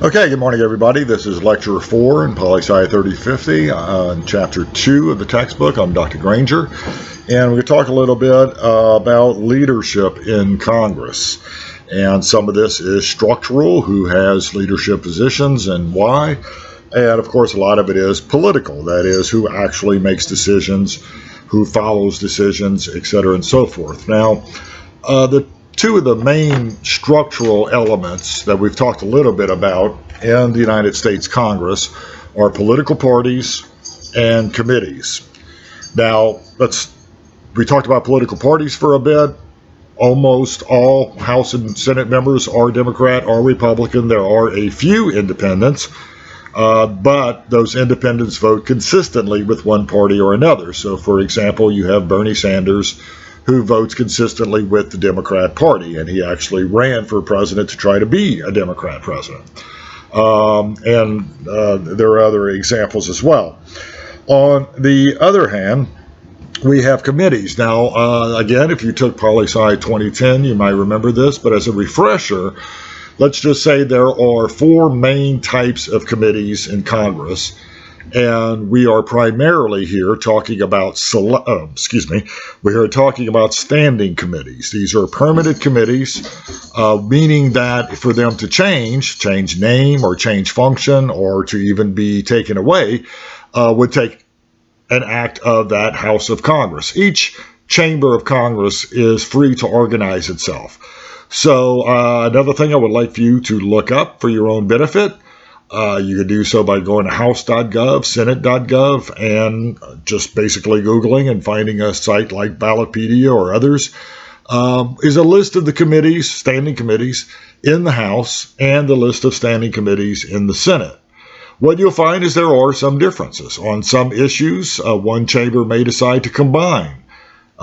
Okay, good morning, everybody. This is Lecture 4 in PSCI 3050 on Chapter 2 of the textbook. I'm Dr. Granger, and we're going to talk a little bit about leadership in Congress. And some of this is structural, who has leadership positions and why. And, of course, a lot of it is political, that is, who actually makes decisions, who follows decisions, etc., and so forth. Now, the two of the main structural elements that we've talked a little bit about in the United States Congress are political parties and committees. Now, we talked about political parties for a bit. Almost all House and Senate members are Democrat or Republican. There are a few independents, but those independents vote consistently with one party or another. So, for example, you have Bernie Sanders, who votes consistently with the Democrat Party, and he actually ran for president to try to be a Democrat president. There are other examples as well. On the other hand, we have committees. Now, again, if you took PSCI 2010, you might remember this, but as a refresher, let's just say there are four main types of committees in Congress. And we are primarily here talking about we are talking about standing committees. These are permanent committees, meaning that for them to change name or change function or to even be taken away would take an act of that House of Congress. Each chamber of Congress is free to organize itself. So another thing I would like for you to look up for your own benefit. You can do so by going to house.gov, senate.gov, and just basically Googling and finding a site like Ballotpedia or others, is a list of the committees, standing committees in the House, and the list of standing committees in the Senate. What you'll find is there are some differences. On some issues, one chamber may decide to combine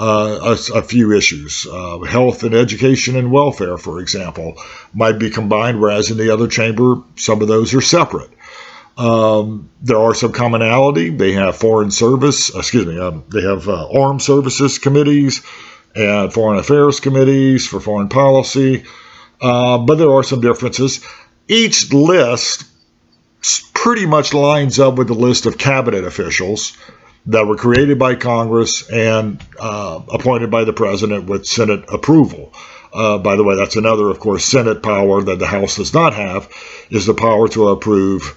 a few issues. Health and education and welfare, for example, might be combined, whereas in the other chamber, some of those are separate. There are some commonality. They have armed services committees and foreign affairs committees for foreign policy, but there are some differences. Each list pretty much lines up with the list of cabinet officials that were created by Congress and appointed by the president with Senate approval. By the way, that's another, of course, Senate power that the House does not have, is the power to approve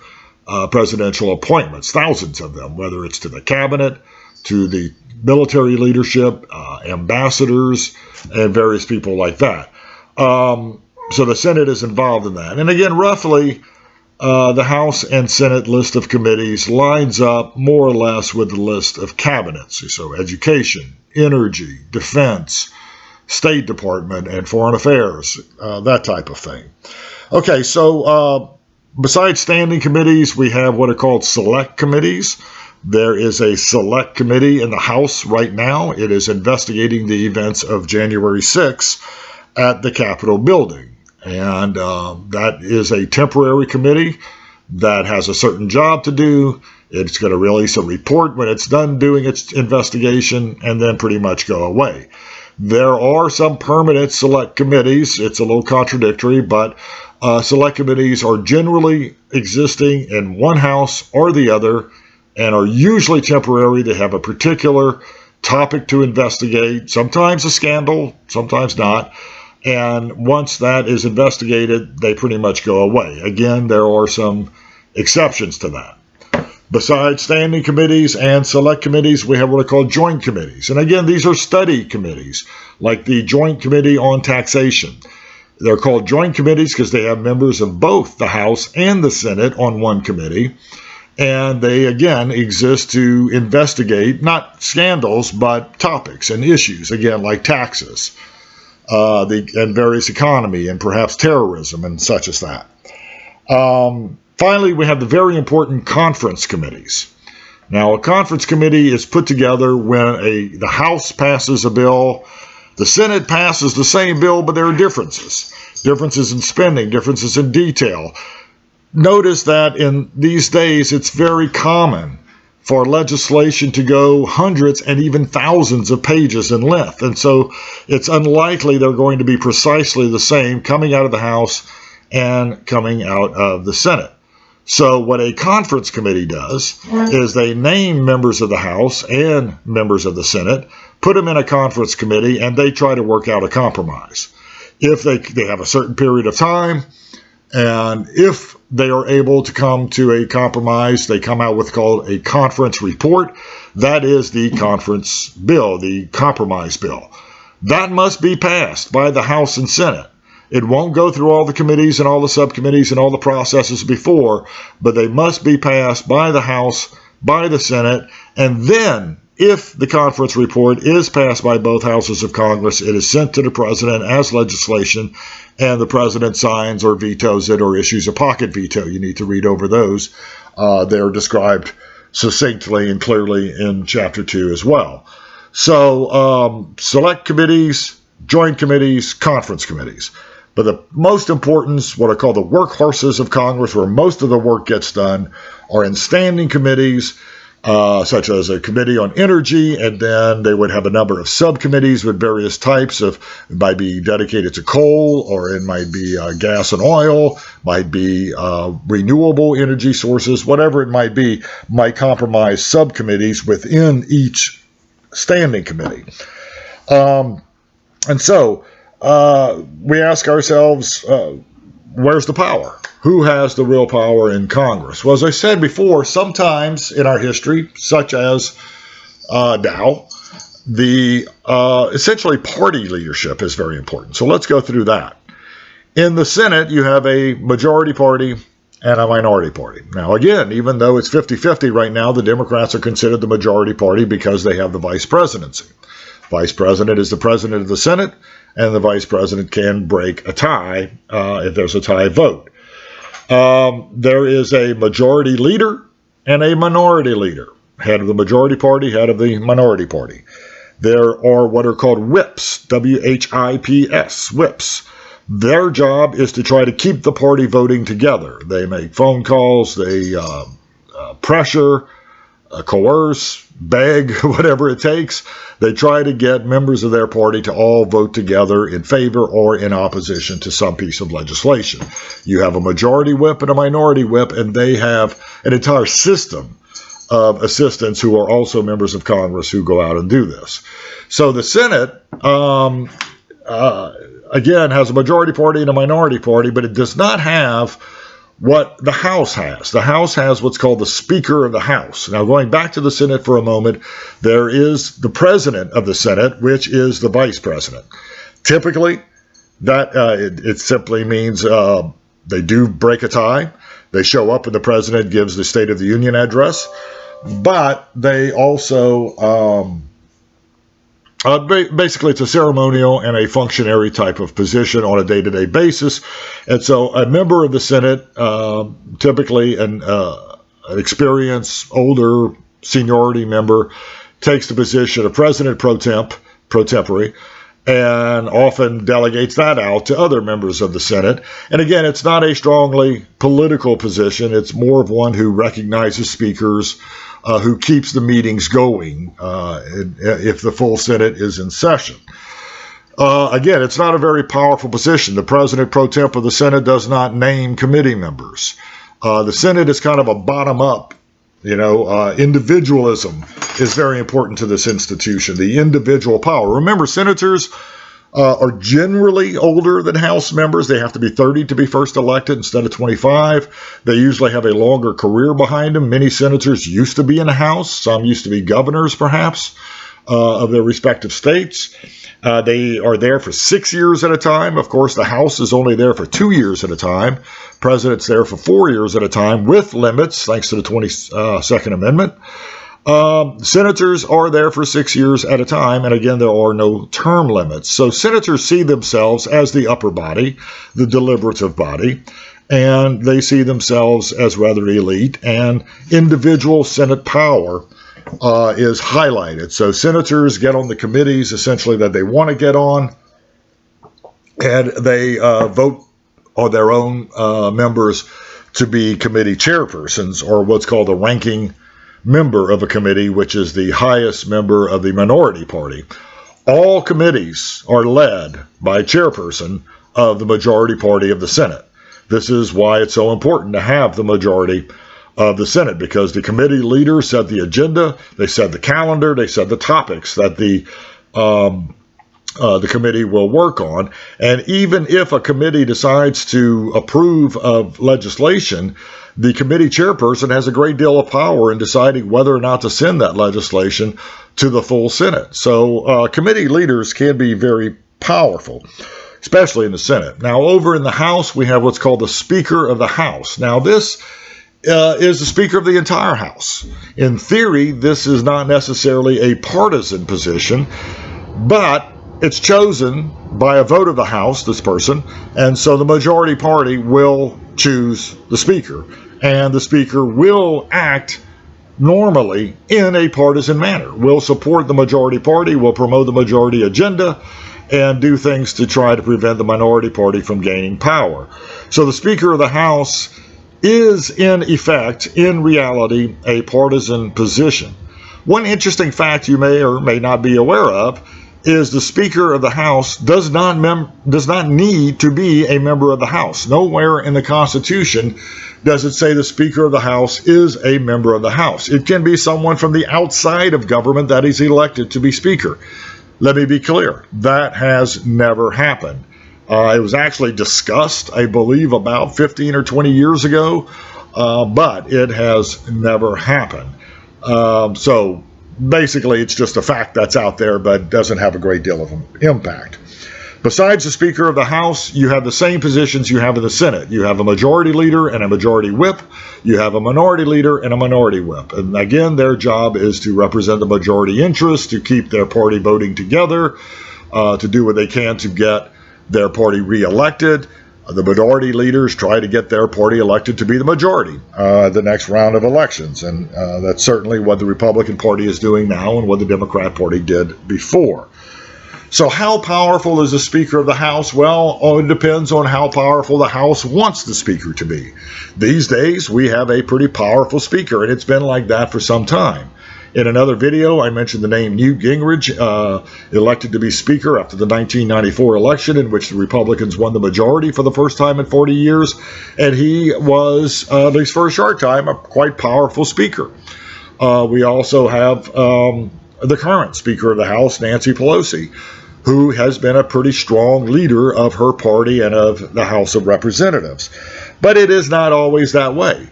presidential appointments, thousands of them, whether it's to the cabinet, to the military leadership, ambassadors, and various people like that. So the Senate is involved in that. And again, roughly, the House and Senate list of committees lines up more or less with the list of cabinets. So education, energy, defense, State Department, and foreign affairs, that type of thing. Okay, so besides standing committees, we have what are called select committees. There is a select committee in the House right now. It is investigating the events of January 6th at the Capitol building. And that is a temporary committee that has a certain job to do. It's going to release a report when it's done doing its investigation and then pretty much go away. There are some permanent select committees. It's a little contradictory, but select committees are generally existing in one house or the other and are usually temporary. They have a particular topic to investigate, sometimes a scandal, sometimes not. And once that is investigated, they pretty much go away. Again, there are some exceptions to that. Besides standing committees and select committees, we have what are called joint committees. And again, these are study committees, like the Joint Committee on Taxation. They're called joint committees because they have members of both the House and the Senate on one committee. And they, again, exist to investigate, not scandals, but topics and issues, again, like taxes. And various economy and perhaps terrorism and such as that. Finally, we have the very important conference committees. Now, a conference committee is put together when the House passes a bill, the Senate passes the same bill, but there are differences. Differences in spending, differences in detail. Notice that in these days, it's very common for legislation to go hundreds and even thousands of pages in length. And so it's unlikely they're going to be precisely the same coming out of the House and coming out of the Senate. So what a conference committee does is they name members of the House and members of the Senate, put them in a conference committee, and they try to work out a compromise. If they have a certain period of time, and if they are able to come to a compromise, they come out with called a conference report. That is the conference bill, the compromise bill. That must be passed by the House and Senate. It won't go through all the committees and all the subcommittees and all the processes before, but they must be passed by the House, by the Senate, and then if the conference report is passed by both houses of Congress, it is sent to the president as legislation, and the president signs or vetoes it or issues a pocket veto. You need to read over those. They're described succinctly and clearly in Chapter 2 as well. So select committees, joint committees, conference committees. But the most important, what I call the workhorses of Congress, where most of the work gets done, are in standing committees, such as a committee on energy, and then they would have a number of subcommittees with various types of, it might be dedicated to coal, or it might be gas and oil, might be renewable energy sources, whatever it might be, might comprise subcommittees within each standing committee. And so we ask ourselves, where's the power? Who has the real power in Congress? Well, as I said before, sometimes in our history, such as now, the essentially party leadership is very important. So let's go through that. In the Senate, you have a majority party and a minority party. Now, again, even though it's 50-50 right now, the Democrats are considered the majority party because they have the vice presidency. Vice president is the president of the Senate, and the vice president can break a tie if there's a tie vote. There is a majority leader and a minority leader, head of the majority party, head of the minority party. There are what are called whips, W-H-I-P-S, whips. Their job is to try to keep the party voting together. They make phone calls, they pressure, coerce, beg, whatever it takes. They try to get members of their party to all vote together in favor or in opposition to some piece of legislation. You have a majority whip and a minority whip, and they have an entire system of assistants who are also members of Congress who go out and do this. So the Senate, again, has a majority party and a minority party, but it does not have what the House has. The House has what's called the Speaker of the House. Now, going back to the Senate for a moment, there is the President of the Senate, which is the Vice President. Typically, that it simply means they do break a tie. They show up and the President gives the State of the Union address, but they also basically, it's a ceremonial and a functionary type of position on a day-to-day basis. And so a member of the Senate, typically an experienced, older, seniority member, takes the position of president pro tempore, and often delegates that out to other members of the Senate. And again, it's not a strongly political position. It's more of one who recognizes speakers, who keeps the meetings going if the full Senate is in session. Again, it's not a very powerful position. The president pro temp of the Senate does not name committee members. The Senate is kind of a bottom-up, individualism is very important to this institution, the individual power. Remember, senators are generally older than House members. They have to be 30 to be first elected instead of 25. They usually have a longer career behind them. Many senators used to be in the House. Some used to be governors, perhaps, of their respective states. They are there for 6 years at a time. Of course, the House is only there for 2 years at a time. President's there for 4 years at a time with limits, thanks to the 22nd Amendment. Senators are there for 6 years at a time, and again, there are no term limits. So senators see themselves as the upper body, the deliberative body, and they see themselves as rather elite, and individual Senate power is highlighted. So senators get on the committees essentially that they want to get on, and they vote on their own members to be committee chairpersons, or what's called a ranking member of a committee, which is the highest member of the minority party. All committees are led by a chairperson of the majority party of the Senate. This is why it's so important to have the majority of the Senate, because the committee leaders set the agenda, they set the calendar, they set the topics that the committee will work on. And even if a committee decides to approve of legislation, the committee chairperson has a great deal of power in deciding whether or not to send that legislation to the full Senate. So committee leaders can be very powerful, especially in the Senate. Now, over in the House, we have what's called the Speaker of the House. Now, this is the Speaker of the entire House. In theory, this is not necessarily a partisan position, but it's chosen by a vote of the House, this person, and so the majority party will choose the Speaker, and the Speaker will act normally in a partisan manner, will support the majority party, will promote the majority agenda, and do things to try to prevent the minority party from gaining power. So the Speaker of the House is in effect, in reality, a partisan position. One interesting fact you may or may not be aware of is the Speaker of the House does not need to be a member of the House. Nowhere in the Constitution does it say the Speaker of the House is a member of the House. It can be someone from the outside of government that is elected to be Speaker. Let me be clear, that has never happened. It was actually discussed, I believe, about 15 or 20 years ago, but it has never happened. So basically, it's just a fact that's out there, but doesn't have a great deal of impact. Besides the Speaker of the House, you have the same positions you have in the Senate. You have a majority leader and a majority whip. You have a minority leader and a minority whip. And again, their job is to represent the majority interest, to keep their party voting together, to do what they can to get their party reelected. The minority leaders try to get their party elected to be the majority the next round of elections. And that's certainly what the Republican Party is doing now and what the Democrat Party did before. So how powerful is the Speaker of the House? Well, it depends on how powerful the House wants the Speaker to be. These days, we have a pretty powerful Speaker, and it's been like that for some time. In another video, I mentioned the name Newt Gingrich, elected to be Speaker after the 1994 election, in which the Republicans won the majority for the first time in 40 years. And he was, at least for a short time, a quite powerful Speaker. We also have the current Speaker of the House, Nancy Pelosi, who has been a pretty strong leader of her party and of the House of Representatives. But it is not always that way.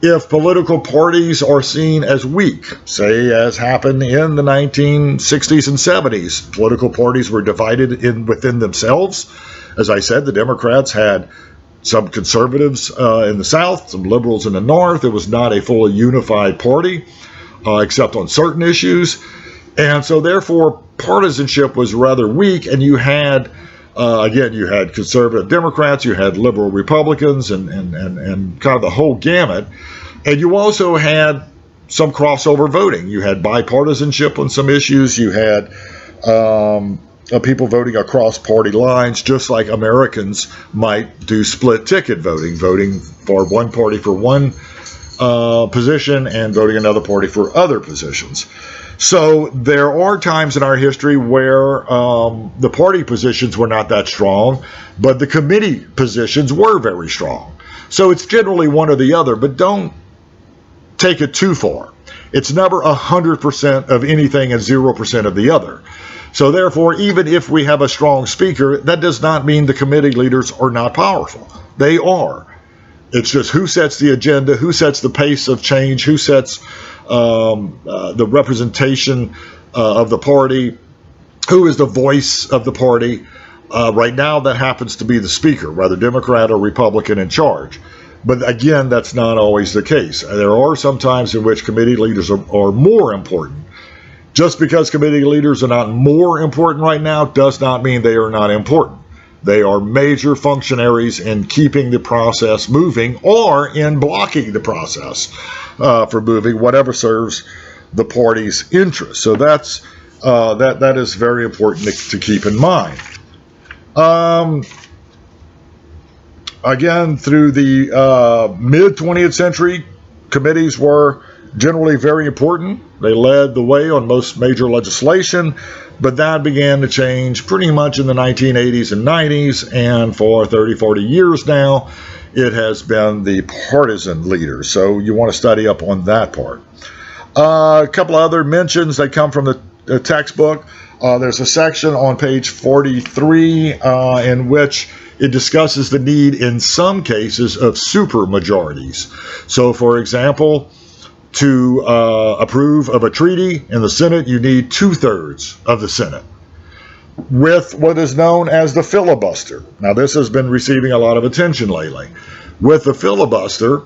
If political parties are seen as weak, say as happened in the 1960s and 70s, political parties were divided within themselves. As I said, the Democrats had some conservatives in the South, some liberals in the North. It was not a fully unified party, except on certain issues. And so therefore, partisanship was rather weak, and you had again, you had conservative Democrats, you had liberal Republicans, and kind of the whole gamut. And you also had some crossover voting. You had bipartisanship on some issues. You had people voting across party lines, just like Americans might do split ticket voting, voting for one party for one position and voting another party for other positions. So there are times in our history where the party positions were not that strong, but the committee positions were very strong. So it's generally one or the other, but don't take it too far. It's never 100% of anything and 0% of the other. So therefore, even if we have a strong speaker, that does not mean the committee leaders are not powerful. They are. It's just who sets the agenda, who sets the pace of change, who sets the representation of the party, who is the voice of the party. Right now, that happens to be the speaker, whether Democrat or Republican in charge. But again, that's not always the case. There are some times in which committee leaders are more important. Just because committee leaders are not more important right now does not mean they are not important. They are major functionaries in keeping the process moving or in blocking the process for moving, whatever serves the party's interest. So that is very important to keep in mind. Again, through the mid-20th century, committees were generally very important. They led the way on most major legislation. but that began to change pretty much in the 1980s and 90s, and for 30, 40 years now, it has been the partisan leader. So you want to study up on that part. A couple of other mentions that come from the textbook. There's a section on page 43 in which it discusses the need in some cases of supermajorities. So, for example, to approve of a treaty in the Senate, you need 2/3 of the Senate, with what is known as the filibuster. Now, this has been receiving a lot of attention lately. With the filibuster,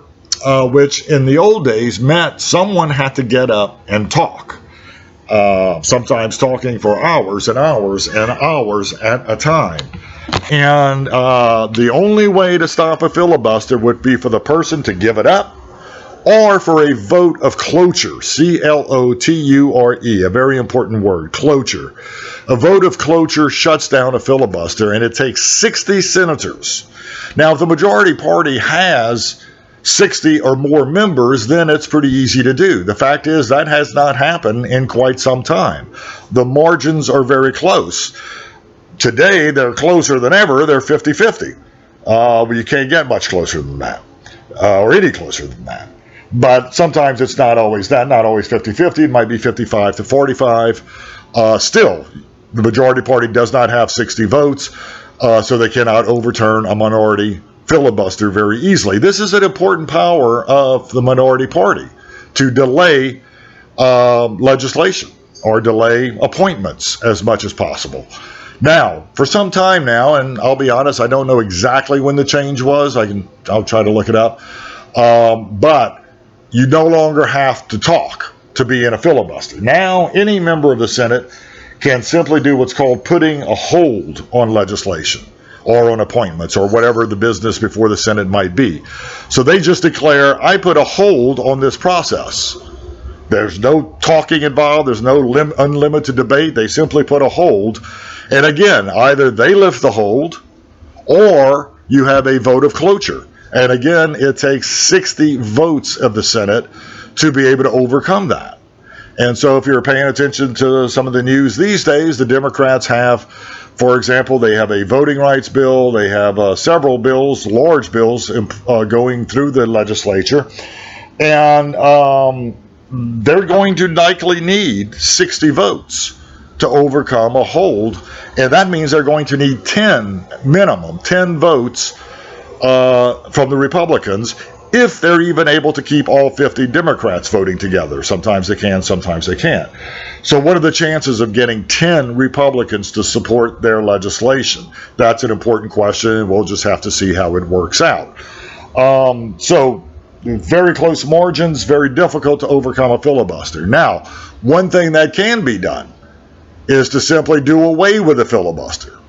which in the old days meant someone had to get up and talk, sometimes talking for hours and hours and hours at a time. And the only way to stop a filibuster would be for the person to give it up, or for a vote of cloture, cloture, a very important word, cloture. A vote of cloture shuts down a filibuster, and it takes 60 senators. Now, if the majority party has 60 or more members, then it's pretty easy to do. The fact is that has not happened in quite some time. The margins are very close. Today, they're closer than ever. They're 50-50. You can't get much closer than that, or any closer than that. But sometimes it's not always that, not always 50-50. It might be 55-45. Still, the majority party does not have 60 votes, so they cannot overturn a minority filibuster very easily. This is an important power of the minority party, to delay legislation or delay appointments as much as possible. Now, for some time now, and I'll be honest, I don't know exactly when the change was. I'll try to look it up. But you no longer have to talk to be in a filibuster. Now, any member of the Senate can simply do what's called putting a hold on legislation or on appointments or whatever the business before the Senate might be. So they just declare, I put a hold on this process. There's no talking involved. There's no unlimited debate. They simply put a hold. And again, either they lift the hold or you have a vote of cloture. And again, it takes 60 votes of the Senate to be able to overcome that. And so if you're paying attention to some of the news these days, the Democrats have, for example, they have a voting rights bill. They have several bills, large bills, going through the legislature. And they're going to likely need 60 votes to overcome a hold. And that means they're going to need 10 votes from the Republicans, if they're even able to keep all 50 Democrats voting together. Sometimes they can, sometimes they can't. So what are the chances of getting 10 Republicans to support their legislation? That's an important question. We'll just have to see how it works out. So very close margins, very difficult to overcome a filibuster. Now, one thing that can be done is to simply do away with the filibuster,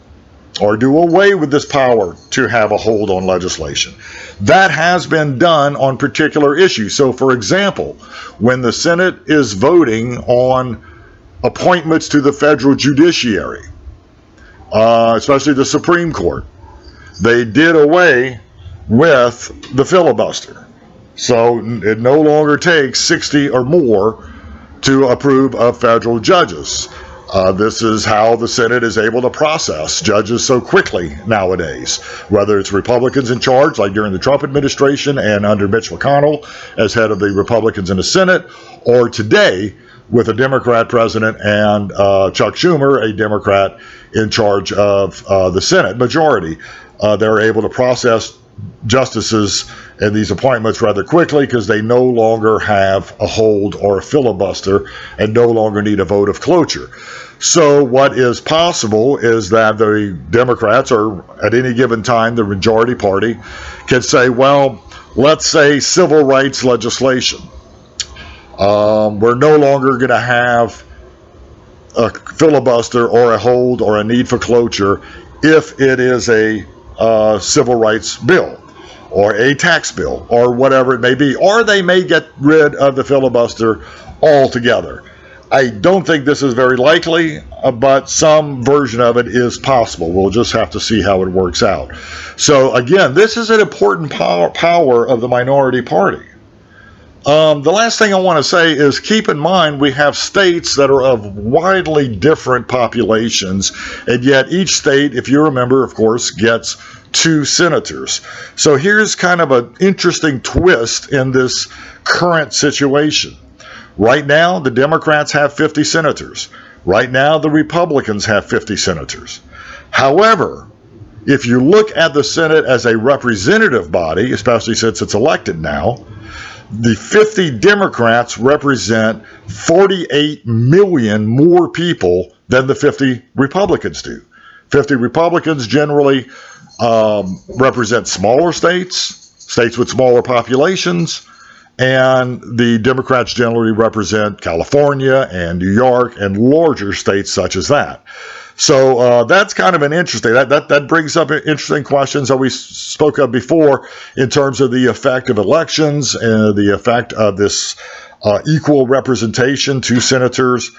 or do away with this power to have a hold on legislation. That has been done on particular issues. So, for example, when the Senate is voting on appointments to the federal judiciary, especially the Supreme Court, they did away with the filibuster. So it no longer takes 60 or more to approve of federal judges. This is how the Senate is able to process judges so quickly nowadays, whether it's Republicans in charge, like during the Trump administration and under Mitch McConnell as head of the Republicans in the Senate, or today with a Democrat president and Chuck Schumer, a Democrat in charge of the Senate majority. They're able to process justices and these appointments rather quickly because they no longer have a hold or a filibuster and no longer need a vote of cloture. So what is possible is that the Democrats, or at any given time the majority party, can say, well, let's say civil rights legislation. We're no longer going to have a filibuster or a hold or a need for cloture if it is a civil rights bill or a tax bill or whatever it may be, or they may get rid of the filibuster altogether. I don't think this is very likely, but some version of it is possible. We'll just have to see how it works out. So again, this is an important power of the minority party. The last thing I want to say is keep in mind we have states that are of widely different populations, and yet each state, if you remember, of course, gets 2 senators. So here's kind of an interesting twist in this current situation. Right now, the Democrats have 50 senators. Right now, the Republicans have 50 senators. However, if you look at the Senate as a representative body, especially since it's elected now, the 50 Democrats represent 48 million more people than the 50 Republicans do. 50 Republicans generally represent smaller states, states with smaller populations, and the Democrats generally represent California and New York and larger states such as that. So that's kind of an interesting, that brings up interesting questions that we spoke of before in terms of the effect of elections and the effect of this equal representation, 2 senators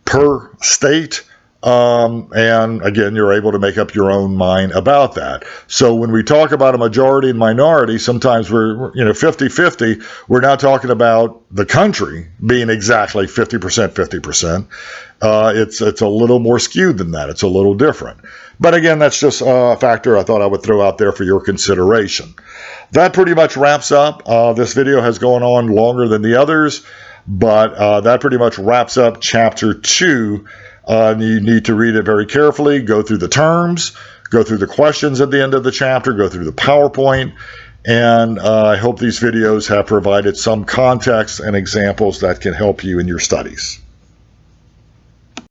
per state. And again, you're able to make up your own mind about that. So when we talk about a majority and minority, sometimes we're 50-50. We're not talking about the country being exactly 50%, 50%. It's a little more skewed than that. It's a little different. But again, that's just a factor I thought I would throw out there for your consideration. That pretty much wraps up. This video has gone on longer than the others, but that pretty much wraps up Chapter 2. You need to read it very carefully, go through the terms, go through the questions at the end of the chapter, go through the PowerPoint, and I hope these videos have provided some context and examples that can help you in your studies.